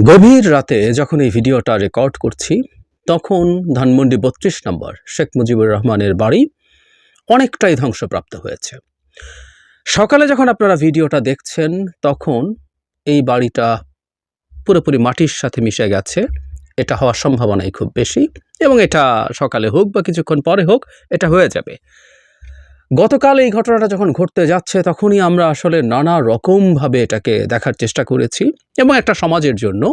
গভীর রাতে যখন এই ভিডিওটা রেকর্ড করছি তখন ধানমন্ডি ৩২ নম্বর শেখ মুজিবুর রহমানের বাড়ি অনেকটাই ধ্বংসপ্রাপ্ত হয়েছে। সকালে যখন আপনারা ভিডিওটা দেখছেন তখন এই বাড়িটা পুরোপুরি মাটির সাথে মিশে গেছে। এটা হওয়ার সম্ভাবনাই খুব বেশি এবং এটা সকালে হোক বা কিছুক্ষণ পরে হোক এটা হয়ে যাবে। গতকাল এই ঘটনাটা যখন ঘটতে যাচ্ছে তখনই আমরা আসলে নানা রকমভাবে এটাকে দেখার চেষ্টা করেছি এবং একটা সমাজের জন্য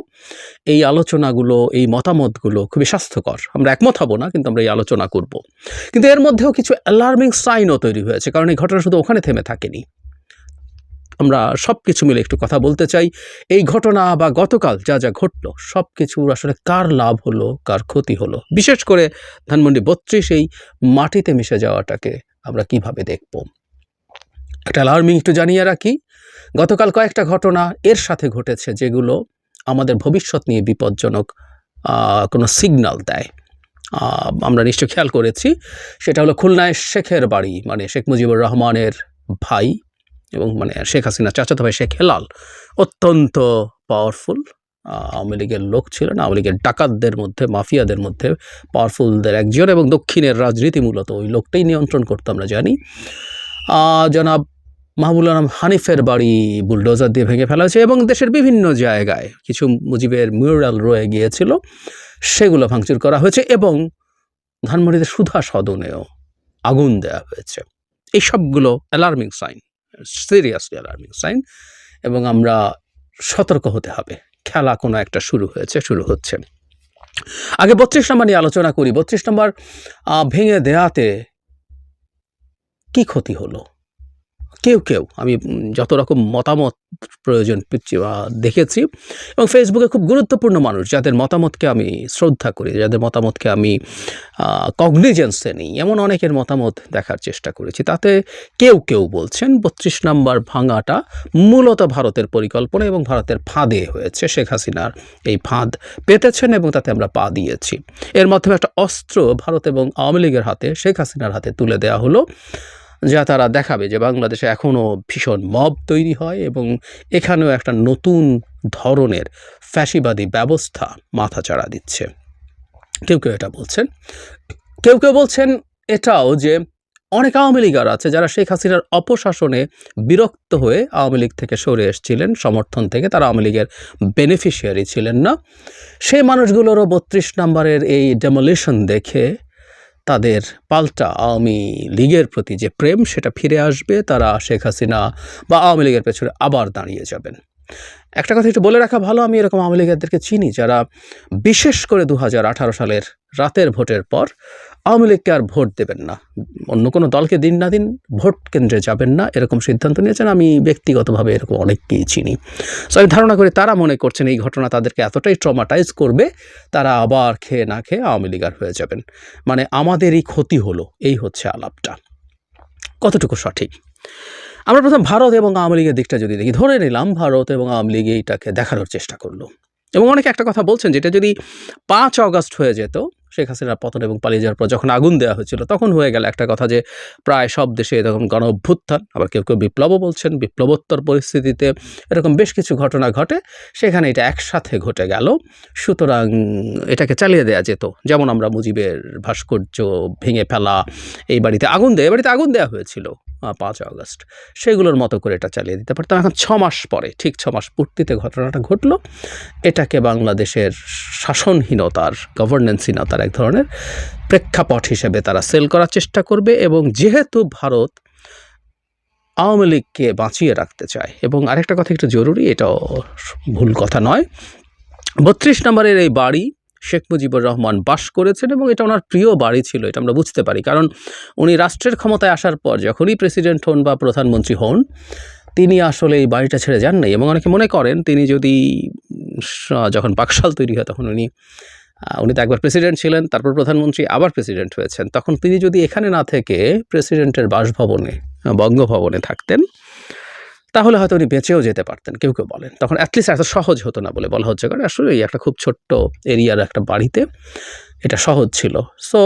এই আলোচনাগুলো, এই মতামতগুলো খুবই স্বাস্থ্যকর। আমরা একমত হব না, কিন্তু আমরা এই আলোচনা করব। কিন্তু এর মধ্যেও কিছু অ্যালার্মিং সাইনও তৈরি হয়েছে, কারণ এই ঘটনা শুধু ওখানে থেমে থাকেনি। আমরা সব কিছু মিলে একটু কথা বলতে চাই। এই ঘটনা বা গতকাল যা যা ঘটলো সব কিছুর আসলে কার লাভ হলো, কার ক্ষতি হলো, বিশেষ করে ধানমন্ডি ৩২ এই মাটিতে মিশে যাওয়াটাকে আমরা কিভাবে দেখব। একটা অ্যালার্মিং একটু জানিয়ে রাখি, গতকাল কয়েকটা ঘটনা এর সাথে ঘটেছে যেগুলো আমাদের ভবিষ্যৎ নিয়ে বিপজ্জনক কোনো সিগন্যাল দেয়। আমরা নিশ্চয় খেয়াল করেছি, সেটা হলো খুলনায় শেখের বাড়ি, মানে শেখ মুজিবুর রহমানের ভাই এবং মানে শেখ হাসিনা চাচাতো ভাই শেখ হেলাল অত্যন্ত পাওয়ারফুল আওয়ামী লীগের লোক ছিলেন, আওয়ামী লীগের ডাকাতদের মধ্যে, মাফিয়াদের মধ্যে পাওয়ারফুলদের একজন, এবং দক্ষিণের রাজনীতি মূলত ওই লোকটাই নিয়ন্ত্রণ করতো আমরা জানি। জনাব মাহবুবুল আলম হানিফের বাড়ি বুলডোজার দিয়ে ভেঙে ফেলা হয়েছে এবং দেশের বিভিন্ন জায়গায় কিছু মুজিবের মিউরাল রয়ে গিয়েছিল, সেগুলো ভাঙচুর করা হয়েছে এবং ধানমন্ডিতে সুধা সদনেও আগুন দেওয়া হয়েছে। এই সবগুলো alarming sign, seriously alarming sign, এবং আমরা সতর্ক হতে হবে। খেলা কোনো একটা শুরু হচ্ছে। আগে ৩২ নম্বর নিয়ে আলোচনা করি। ৩২ নম্বর ভেঙে দেয়াতে কি ক্ষতি হলো? কেউ আমি যত রকম মতামত প্রয়োজন দেখেছি, এবং ফেসবুকে খুব গুরুত্বপূর্ণ মানুষ যাদের মতামতকে আমি শ্রদ্ধা করি, যাদের মতামতকে আমি কগনিজেন্সে নিই, এমন অনেকের মতামত দেখার চেষ্টা করেছি। তাতে কেউ বলছেন ৩২ নম্বর ভাঙাটা মূলত ভারতের পরিকল্পনা এবং ভারতের ফাঁদে হয়েছে। শেখ হাসিনার এই ফাঁদ পেতেছেন এবং তাতে আমরা পা দিয়েছি। এর মাধ্যমে একটা অস্ত্র ভারত এবং আওয়ামী লীগের হাতে, শেখ হাসিনার হাতে তুলে দেওয়া হলো, যা তারা দেখাবে যে বাংলাদেশে এখনও ভীষণ মব তৈরি হয় এবং এখানেও একটা নতুন ধরনের ফ্যাসিবাদী ব্যবস্থা মাথাচাড়া দিচ্ছে। কেউ এটা বলছেন। কেউ বলছেন এটাও যে অনেক আওয়ামী লীগার আছে যারা শেখ হাসিনার অপশাসনে বিরক্ত হয়ে আওয়ামী লীগ থেকে সরে এসেছিলেন, সমর্থন থেকে, তারা আওয়ামী লীগের বেনিফিশিয়ারি ছিলেন না। সেই মানুষগুলোরও ৩২ নম্বরের এই ডেমোলিশন দেখে তাদের পাল্টা আওয়ামী লীগের প্রতি যে প্রেম সেটা ফিরে আসবে। তারা শেখ হাসিনা বা আওয়ামী লীগের পেছনে আবার দাঁড়িয়ে যাবেন। একটা কথা একটু বলে রাখা ভালো, আমি এরকম আওয়ামী লীগেরদেরকে চিনি যারা বিশেষ করে 2018 সালের রাতের ভোটের পর আওয়ামী লীগকে আর ভোট দেবেন না, অন্য কোনো দলকে দিন না দিন ভোট কেন্দ্রে যাবেন না, এরকম সিদ্ধান্ত নিয়েছেন। আমি ব্যক্তিগতভাবে এরকম অনেককেই চিনি। সো আমি ধারণা করি তারা মনে করছেন এই ঘটনা তাদেরকে এতটাই ট্রমাটাইজ করবে, তারা আবার খেয়ে না খেয়ে আওয়ামী লীগার হয়ে যাবেন। মানে আমাদেরই ক্ষতি হলো, এই হচ্ছে আলাপটা। কতটুকু সঠিক? আমরা প্রথম ভারত এবং আওয়ামী লীগের দিকটা যদি দেখি, ধরে নিলাম ভারত এবং আওয়ামী লীগ এইটাকে দেখানোর চেষ্টা করলো, এবং অনেকে একটা কথা বলছেন যেটা যদি 5 অগস্ট হয়ে যেত, শেখ হাসিনার পতন এবং পালিয়ে যাওয়ার পর যখন আগুন দেওয়া হয়েছিল, তখন হয়ে গেল একটা কথা যে প্রায় সব দেশে এরকম গণ অভ্যুত্থান, আবার কেউ বিপ্লবও বলছেন, বিপ্লবোত্তর পরিস্থিতিতে এরকম বেশ কিছু ঘটনা ঘটে, সেখানে এটা একসাথে ঘটে গেল। সুতরাং এটাকে চালিয়ে দেওয়া যেত, যেমন আমরা মুজিবের ভাস্কর্য ভেঙে ফেলা, এই বাড়িতে আগুন দেওয়া হয়েছিল 5 অগস্ট, সেগুলোর মতো করে এটা চালিয়ে দিতে পারতাম। এখন 6 মাস পরে, ঠিক 6 মাস পূর্তিতে ঘটনাটা ঘটলো। এটাকে বাংলাদেশের শাসনহীনতার, গভর্নেন্সহীনতার এক ধরনের প্রেক্ষাপট হিসেবে তারা সেল করার চেষ্টা করবে। এবং যেহেতু ভারত আওয়ামী লীগকে বাঁচিয়ে রাখতে চায়, এবং আরেকটা কথা একটু জরুরি, এটাও ভুল কথা নয়, ৩২ নম্বরের এই বাড়ি শেখ মুজিবুর রহমান বাস করেছেন এবং এটা ওনার প্রিয় বাড়ি ছিল, এটা আমরা বুঝতে পারি। কারণ উনি রাষ্ট্রের ক্ষমতায় আসার পর যখনই প্রেসিডেন্ট হন বা প্রধানমন্ত্রী হন, তিনি আসলে এই বাড়িটা ছেড়ে যান নাই। এবং অনেকে মনে করেন তিনি যদি যখন পাকশাল তৈরি হয় তখন উনি তো একবার প্রেসিডেন্ট ছিলেন, তারপর প্রধানমন্ত্রী, আবার প্রেসিডেন্ট হয়েছেন, তখন তিনি যদি এখানে না থেকে প্রেসিডেন্টের বাসভবনে, বঙ্গভবনে থাকতেন, তাহলে হয়তো উনি বেঁচেও যেতে পারতেন। কেউ বলেন তখন অ্যাটলিস্ট এত সহজ হতো না বলে বলা হচ্ছে, কারণ আসলে এই একটা খুব ছোট্ট এরিয়ার একটা বাড়িতে এটা সহজ ছিল। সো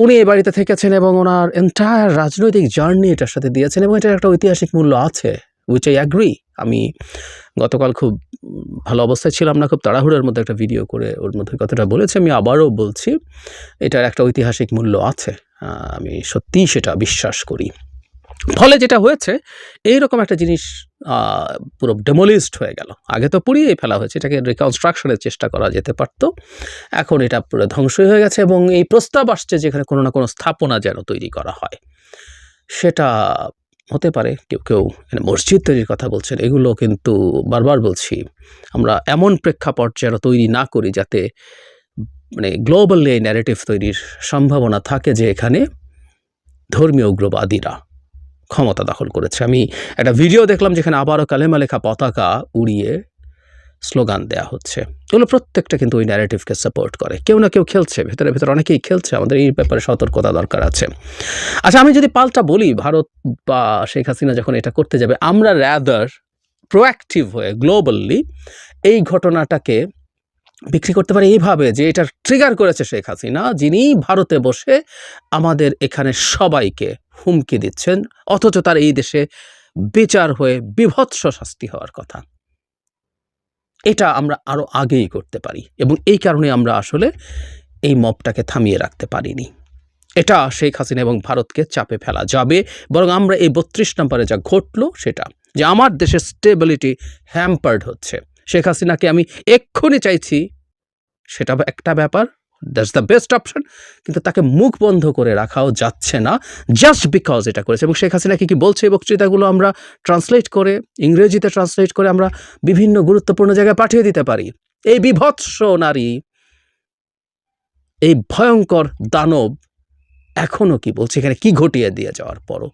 উনি এই বাড়িতে থেকেছেন এবং ওনার এন্টায়ার রাজনৈতিক জার্নি এটার সাথে দিয়েছেন, এবং এটার একটা ঐতিহাসিক মূল্য আছে, উইচ আই অ্যাগ্রি। আমি গতকাল খুব ভালো অবস্থায় ছিলাম না, খুব তাড়াহুড়োর মধ্যে একটা ভিডিও করে ওর মধ্যে কথাটা বলেছি। আমি আবারও বলছি, এটার একটা ঐতিহাসিক মূল্য আছে, আমি সত্যিই সেটা বিশ্বাস করি। ফলে যেটা হয়েছে, এইরকম একটা জিনিস পুরো ডেমোলিশড হয়ে গেল। আগে তো পুড়িয়ে ফেলা হয়েছে, এটাকে রিকনস্ট্রাকশনের চেষ্টা করা যেতে পারত। এখন এটা পুরো ধ্বংস হয়ে গেছে এবং এই প্রস্তাব আসছে যেখানে কোনো না কোনো স্থাপনা যেন তৈরি করা হয়। সেটা হতে পারে, কেউ কেউ মসজিদ তৈরির কথা বলছেন। এগুলো কিন্তু বারবার বলছি, আমরা এমন প্রেক্ষাপট যেন তৈরি না করি যাতে মানে গ্লোবালি এই ন্যারেটিভ তৈরির সম্ভাবনা থাকে যে এখানে ধর্মীয় উগ্রবাদীরা ক্ষমতা দখল করেছে। আমি একটা ভিডিও দেখলাম যেখানে আবারও কালেমা লেখা পতাকা উড়িয়ে স্লোগান দেয়া হচ্ছে। এগুলো প্রত্যেকটা কিন্তু ওই ন্যারেটিভকে সাপোর্ট করে। কেউ না কেউ খেলছে, ভেতরে ভেতরে অনেকেই খেলছে। আমাদের এই ব্যাপারে সতর্কতা দরকার আছে। আচ্ছা, আমি যদি পাল্টা বলি, ভারত বা শেখ হাসিনা যখন এটা করতে যাবে, আমরা র্যাদার প্রোঅ্যাক্টিভ হয়ে গ্লোবালি এই ঘটনাটাকে বিক্রি করতে পারি এইভাবে যে এটা ট্রিগার করেছে শেখ হাসিনা, যিনি ভারতে বসে আমাদের এখানে সবাইকে হুমকি দিচ্ছেন, অথচ তার এই দেশে বিচার হয়ে বীভৎস শাস্তি হওয়ার কথা। এটা আমরা আরও আগেই করতে পারি এবং এই কারণে আমরা আসলে এই মবটাকে থামিয়ে রাখতে পারিনি। এটা শেখ হাসিনা এবং ভারতকে চাপে ফেলা যাবে। বরং আমরা এই 32 নম্বরে যা ঘটলো সেটা, যে আমার দেশের স্টেবিলিটি হ্যাম্পার্ড হচ্ছে, শেখ হাসিনাকে আমি এক্ষুনি চাইছি, সেটা একটা ব্যাপার, দ্যাটস দ্য বেস্ট অপশন। কিন্তু তাকে মুখ বন্ধ করে রাখাও যাচ্ছে না জাস্ট বিকজ এটা করেছে। এবং শেখ হাসিনাকে কি বলছে এই বক্তৃতাগুলো আমরা ট্রান্সলেট করে, ইংরেজিতে ট্রান্সলেট করে আমরা বিভিন্ন গুরুত্বপূর্ণ জায়গায় পাঠিয়ে দিতে পারি। এই বিভৎস নারী, এই ভয়ঙ্কর দানব এখনও কি বলছে, এখানে কি ঘটিয়ে দিয়ে যাওয়ার পরও।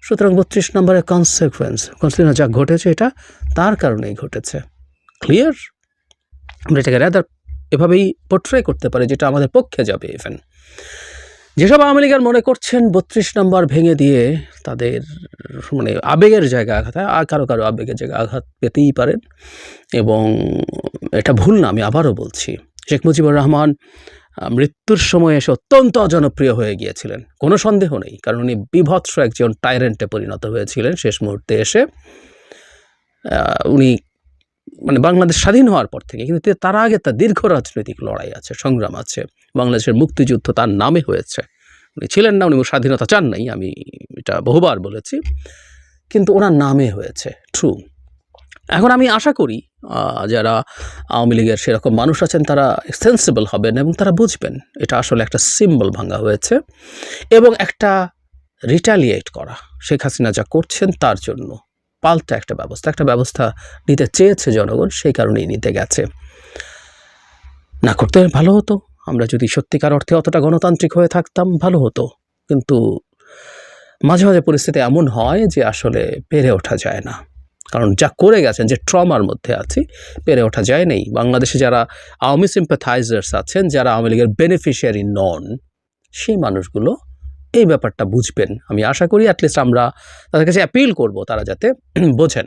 সুতরাং 32 নম্বরের কনসিকুয়েন্স যা ঘটেছে এটা তার কারণেই ঘটেছে। ক্লিয়ার? আমরা এটাকে রাদার এভাবেই পোর্ট্রে করতে পারি, যেটা আমাদের পক্ষে যাবে। ইভেন যেসব আওয়ামী লীগের মনে করছেন 32 নম্বর ভেঙে দিয়ে তাদের মানে আবেগের জায়গায় আঘাত হয়, আর কারো কারো আবেগের জায়গায় আঘাত পেতেই পারেন এবং এটা ভুল না। আমি আবারও বলছি, শেখ মুজিবুর রহমান মৃত্যুর সময় এসে অত্যন্ত অজনপ্রিয় হয়ে গিয়েছিলেন, কোনো সন্দেহ নেই, কারণ উনি বিভৎস একজন টাইরেন্টে পরিণত হয়েছিলেন শেষ মুহূর্তে এসে। উনি মানে বাংলাদেশ স্বাধীন হওয়ার পর থেকে, কিন্তু তার আগে তার দীর্ঘ রাজনৈতিক লড়াই আছে, সংগ্রাম আছে। বাংলাদেশের মুক্তিযুদ্ধ তার নামে হয়েছে। উনি ছিলেন না, উনি স্বাধীনতা চান নাই, আমি এটা বহুবার বলেছি, কিন্তু ওনার নামে হয়েছে, ট্রু। এখন আমি আশা করি যারা আওয়ামী লীগের সেরকম মানুষ আছেন তারা সেন্সিবল হবেন এবং তারা বুঝবেন এটা আসলে একটা সিম্বল ভাঙা হয়েছে এবং একটা রিটালিয়েট করা, শেখ হাসিনা যা করছেন তার জন্য পাল্টা একটা ব্যবস্থা নিতে চেয়েছে জনগণ, সেই কারণেই নিতে গেছে। না করতে ভালো হতো, আমরা যদি সত্যিকার অর্থে অতটা গণতান্ত্রিক হয়ে থাকতাম ভালো হতো, কিন্তু মাঝে মাঝে পরিস্থিতি এমন হয় যে আসলে পেরে ওঠা যায় না। কারণ যা করে গেছেন, যে ট্রমার মধ্যে আছি, পেরে ওঠা যায় নেই। বাংলাদেশে যারা আওয়ামী সিম্প্যাথাইজার্স আছেন, যারা আওয়ামী লীগের বেনিফিশিয়ারি নন, সেই মানুষগুলো এই ব্যাপারটা বুঝবেন। আমি আশা করি অ্যাটলিস্ট আমরা তাদের কাছে অ্যাপিল করব তারা যাতে বোঝেন।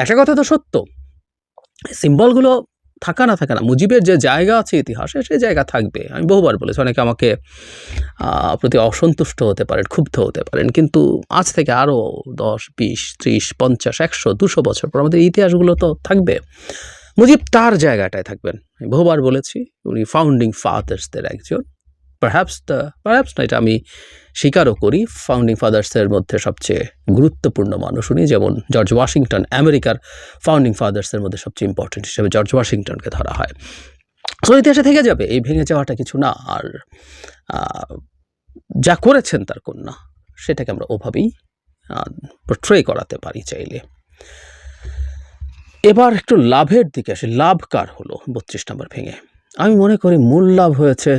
একটা কথা তো সত্য, সিম্বলগুলো থাকা না থাকা না, মুজিবের যে জায়গা আছে ইতিহাসে সেই জায়গা থাকবে। আমি বহুবার বলেছি, অনেকে আমাকে প্রতি অসন্তুষ্ট হতে পারেন, ক্ষুব্ধ হতে পারেন, কিন্তু আজ থেকে আরও 10, 20, 30, 50, 100, 200 বছর পর আমাদের ইতিহাসগুলো তো থাকবে। মুজিব তার জায়গাটায় থাকবেন। আমি বহুবার বলেছি, উনি ফাউন্ডিং ফাদার্সদের একজন, পারহ্যাপস না, এটা আমি স্বীকারও করি, ফাউন্ডিং ফাদার্সের মধ্যে সবচেয়ে গুরুত্বপূর্ণ মানুষ উনি। যেমন জর্জ ওয়াশিংটন আমেরিকার ফাউন্ডিং ফাদার্সদের মধ্যে সবচেয়ে ইম্পর্টেন্ট হিসেবে জর্জ ওয়াশিংটনকে ধরা হয়। সো ইতিহাসে থেকে যাবে, এই ভেঙে যাওয়াটা কিছু না। আর যা করেছেন তার কন্যা, সেটাকে আমরা ওভাবেই পোর্ট্রে করাতে পারি চাইলে। এবার একটু লাভের দিকে আসে। লাভ কার হলো 32 নম্বর ভেঙে? আমি মনে করি মূল লাভ হয়েছে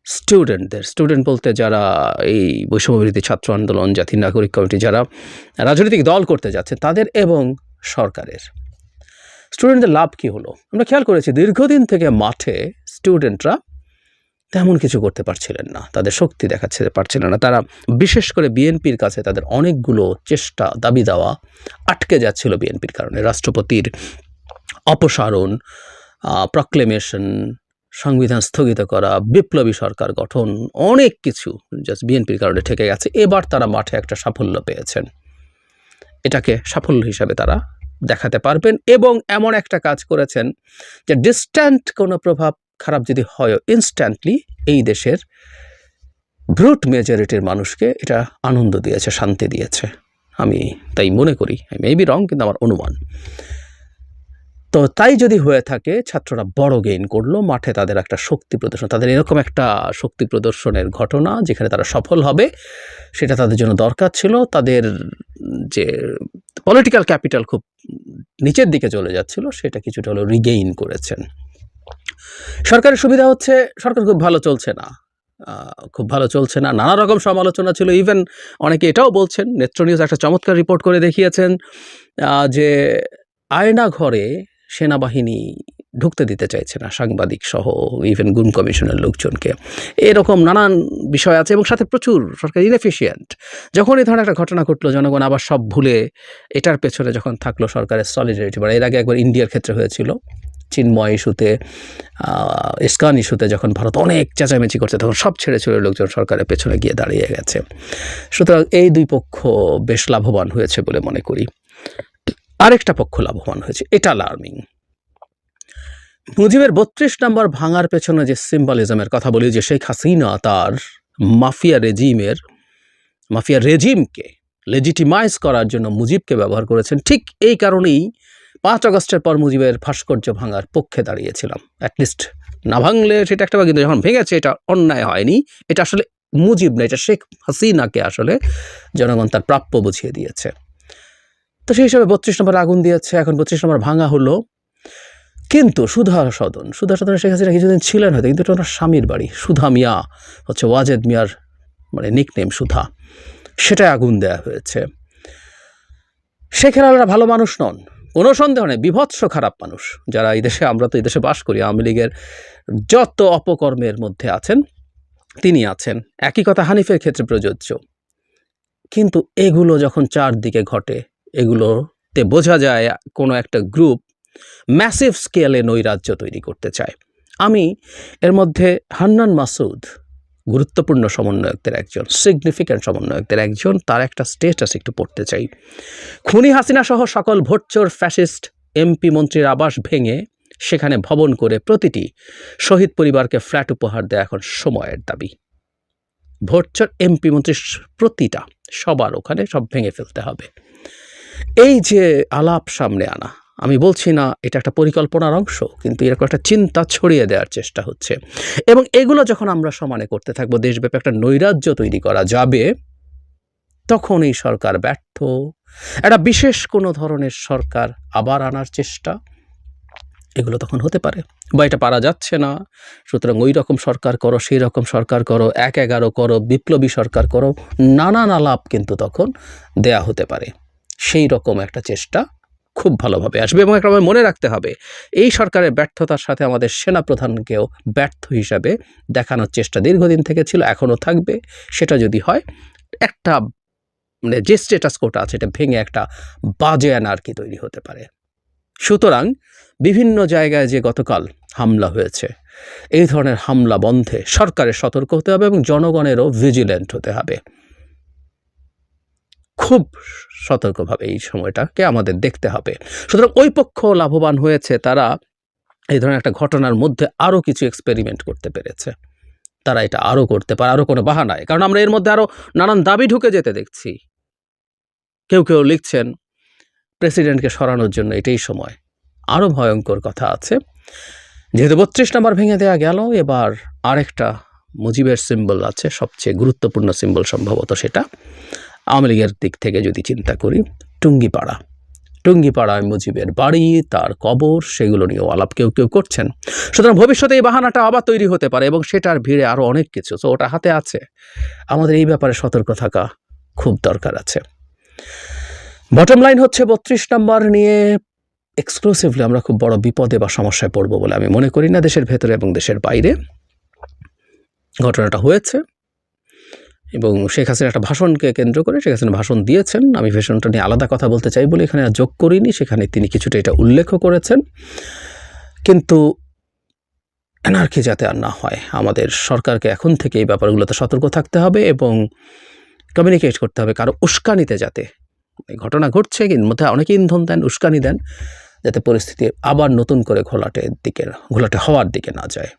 স্টুডেন্টদের। স্টুডেন্ট বলতে যারা এই বৈষম্যবিরোধী ছাত্র আন্দোলন, জাতীয় নাগরিক কমিটি, যারা রাজনৈতিক দল করতে যাচ্ছে তাদের এবং সরকারের। স্টুডেন্টদের লাভ কি হলো? আমরা খেয়াল করেছি দীর্ঘদিন থেকে মাঠে স্টুডেন্টরা তেমন কিছু করতে পারছিলেন না, তাদের শক্তি দেখাতে পারছিলেন না। তারা বিশেষ করে বিএনপির কাছে তাদের অনেকগুলো চেষ্টা, দাবি দেওয়া আটকে যাচ্ছিল বিএনপির কারণে। রাষ্ট্রপতির অপসারণ, প্রক্লেমেশন, সংবিধান স্থগিত করা, বিপ্লবী সরকার গঠন, অনেক কিছু জাস্ট বিএনপির কারণে ঠেকে গেছে। এবার তারা মাঠে একটা সাফল্য পেয়েছেন এটাকে সাফল্য হিসাবে তারা দেখাতে পারবেন এবং এমন একটা কাজ করেছেন যে ডিস্ট্যান্ট কোনো প্রভাব খারাপ যদি হয় ইনস্ট্যান্টলি এই দেশের ব্রুট মেজরিটির মানুষকে এটা আনন্দ দিয়েছে, শান্তি দিয়েছে। আমি তাই মনে করি, আই মে বি রং, কিন্তু আমার অনুমান। তো তাই যদি হয়ে থাকে, ছাত্ররা বড় গেইন করলো, মাঠে তাদের একটা শক্তি প্রদর্শন, তাদের এরকম একটা শক্তি প্রদর্শনের ঘটনা যেখানে তারা সফল হবে, সেটা তাদের জন্য দরকার ছিল। তাদের যে পলিটিক্যাল ক্যাপিটাল খুব নিচের দিকে চলে যাচ্ছিল, সেটা কিছুটা হলো রিগেইন করেছেন। সরকারের সুবিধা হচ্ছে সরকার খুব ভালো চলছে না, নানা রকম সমালোচনা ছিল। ইভেন অনেকে এটাও বলছেন, নেত্র নিউজ একটা চমৎকার রিপোর্ট করে দেখিয়েছেন যে আয়না ঘরে সেনাবাহিনী ঢুকতে দিতে চাইছে না সাংবাদিক সহ, ইভেন গুম কমিশনের লোকজনকে। এরকম নানান বিষয় আছে এবং সাথে প্রচুর সরকার ইনএফিশিয়েন্ট। যখন এই ধরনের একটা ঘটনা ঘটলো, জনগণ আবার সব ভুলে এটার পেছনে যখন থাকলো সরকারের সলিডারিটি, এর আগে একবার ইন্ডিয়ার ক্ষেত্রে হয়েছিল, চিন্ময় ইস্যুতে, ইস্কন ইস্যুতে যখন ভারত অনেক চেঁচামেচি করছে, তখন সব ছেড়ে ছেড়ে লোকজন সরকারের পেছনে গিয়ে দাঁড়িয়ে গেছে। সুতরাং এই দুই পক্ষ বেশ লাভবান হয়েছে বলে মনে করি। আরেকটা পক্ষ লাভবান হয়েছে, এটা অ্যালার্মিং। মুজিবের 32 নম্বর ভাঙার পেছনে যে সিম্বলিজমের কথা বলি, যে শেখ হাসিনা তার মাফিয়া রেজিমকে লেজিটিমাইজ করার জন্য মুজিবকে ব্যবহার করেছেন, ঠিক এই কারণেই 5 আগস্টের পর মুজিবের ভাস্কর্য ভাঙার পক্ষে দাঁড়িয়েছিলাম। অ্যাটলিস্ট না ভাঙলে সেটা একটা, কিন্তু যখন ভেঙেছে এটা অন্যায় হয়নি, এটা আসলে মুজিব না, এটা শেখ হাসিনাকে আসলে জনগণ তার প্রাপ্য বুঝিয়ে দিয়েছে। তো সেই হিসাবে 32 নম্বর আগুন দিয়েছে, এখন 32 নম্বর ভাঙা হলো। কিন্তু সুধা সদনে শেখ হাসিনা কিছুদিন ছিলেন হয়তো, কিন্তু এটা ওনার স্বামীর বাড়ি। সুধা মিয়া হচ্ছে ওয়াজেদ মিয়ার নিকনেম সুধা, সেটাই আগুন দেয়া হয়েছে। শেখ হেলালরা ভালো মানুষ নন, কোনো সন্দেহ নেই, বিভৎস খারাপ মানুষ। যারা এই দেশে, আমরা তো এই দেশে বাস করি, আওয়ামী লীগের যত অপকর্মের মধ্যে আছেন তিনি আছেন। একই কথা হানিফের ক্ষেত্রে প্রযোজ্য। কিন্তু এগুলো যখন চারদিকে ঘটে, এগুলোতে বোঝা যায় কোনো একটা গ্রুপ ম্যাসিভ স্কেলে নৈরাজ্য তৈরি করতে চায়। আমি এর মধ্যে হান্নান মাসুদ গুরুত্বপূর্ণ সমন্বয়কদের একজন, সিগনিফিক্যান্ট সমন্বয়কদের একজন, তার একটা স্টেটাস একটু পড়তে চাই। খুনি হাসিনা সহ সকল ভোটচোর ফ্যাসিস্ট এমপি মন্ত্রীর আবাস ভেঙে সেখানে ভবন করে প্রতিটি শহীদ পরিবারকে ফ্ল্যাট উপহার দেয়া এখন সময়ের দাবি। ভোটচোর এমপি মন্ত্রীর প্রতিটা, সবার ওখানে সব ভেঙে ফেলতে হবে। এই যে আলাপ সামনে আনা, আমি বলছি না এটা একটা পরিকল্পনার অংশ, কিন্তু এরকম একটা চিন্তা ছড়িয়ে দেওয়ার চেষ্টা হচ্ছে। এবং এগুলো যখন আমরা সমানে করতে থাকবো, দেশব্যাপী একটা নৈরাজ্য তৈরি করা যাবে, তখন এই সরকার ব্যর্থ। একটা বিশেষ কোনো ধরনের সরকার আবার আনার চেষ্টা, এগুলো তখন হতে পারে, বা এটা পারা যাচ্ছে না, সুতরাং ওই রকম সরকার করো, সেই রকম সরকার করো, 1-11 করো, বিপ্লবী সরকার করো, নানান আলাপ কিন্তু তখন দেয়া হতে পারে। সেই রকম একটা চেষ্টা খুব ভালোভাবে আসবে। এবং একটা মনে রাখতে হবে, এই সরকারের ব্যর্থতার সাথে আমাদের সেনাপ্রধানকেও ব্যর্থ হিসাবে দেখানোর চেষ্টা দীর্ঘদিন থেকে ছিল, এখনও থাকবে। সেটা যদি হয়, একটা যে স্ট্যাটাস কোটা আছে এটা ভেঙে একটা বাজে অ্যানার্কি তৈরি হতে পারে। সুতরাং বিভিন্ন জায়গায় যে গতকাল হামলা হয়েছে, এই ধরনের হামলা বন্ধে সরকারের সতর্ক হতে হবে এবং জনগণেরও ভিজিল্যান্ট হতে হবে। খুব সতর্কভাবে এই সময়টাকে আমাদের দেখতে হবে। সুতরাং ওই পক্ষ লাভবান হয়েছে, তারা এই ধরনের একটা ঘটনার মধ্যে আরও কিছু এক্সপেরিমেন্ট করতে পেরেছে। তারা এটা আরও করতে পারে, আরও কোনো বাহানায়, কারণ আমরা এর মধ্যে আরও নানান দাবি ঢুকে যেতে দেখছি। কেউ লিখছেন প্রেসিডেন্টকে সরানোর জন্য এটাই সময়। আরও ভয়ঙ্কর কথা আছে, যেহেতু 32 নম্বর ভেঙে দেওয়া গেল, এবার আরেকটা মুজিবের সিম্বল আছে, সবচেয়ে গুরুত্বপূর্ণ সিম্বল সম্ভবত সেটা, আওয়ামী লীগের দিক থেকে যদি চিন্তা করি, টুঙ্গিপাড়ায় মুজিবের বাড়ি, তার কবর, সেগুলো নিয়েও আলাপ কেউ করছেন। সুতরাং ভবিষ্যতে এই বাহানাটা আবার তৈরি হতে পারে এবং সেটার ভিড়ে আরও অনেক কিছু। তো ওটা হাতে আছে, আমাদের এই ব্যাপারে সতর্ক থাকা খুব দরকার আছে। বটম লাইন হচ্ছে 32 নম্বর নিয়ে এক্সক্লুসিভলি আমরা খুব বড় বিপদে বা সমস্যায় পড়বো বলে আমি মনে করি না। দেশের ভেতরে এবং দেশের বাইরে ঘটনাটা হয়েছে এবং শেখ হাসিনা একটা ভাষণকে কেন্দ্র করে শেখ হাসিনা ভাষণ দিয়েছেন। আমি ভাষণটা নিয়ে আলাদা কথা বলতে চাই বলে এখানে যোগ করিনি, সেখানে তিনি কিছুটা এটা উল্লেখও করেছেন। কিন্তু অ্যানার্কি যাতে আর না হয়, আমাদের সরকারকে এখন থেকে এই ব্যাপারগুলোতে সতর্ক থাকতে হবে এবং কমিউনিকেট করতে হবে, কারো উস্কানিতে যাতে এই ঘটনা ঘটছে, কিন্তু মধ্যে অনেকে ইন্ধন দেন, উস্কানি দেন, যাতে পরিস্থিতি আবার নতুন করে ঘোলাটে হওয়ার দিকে না যায়।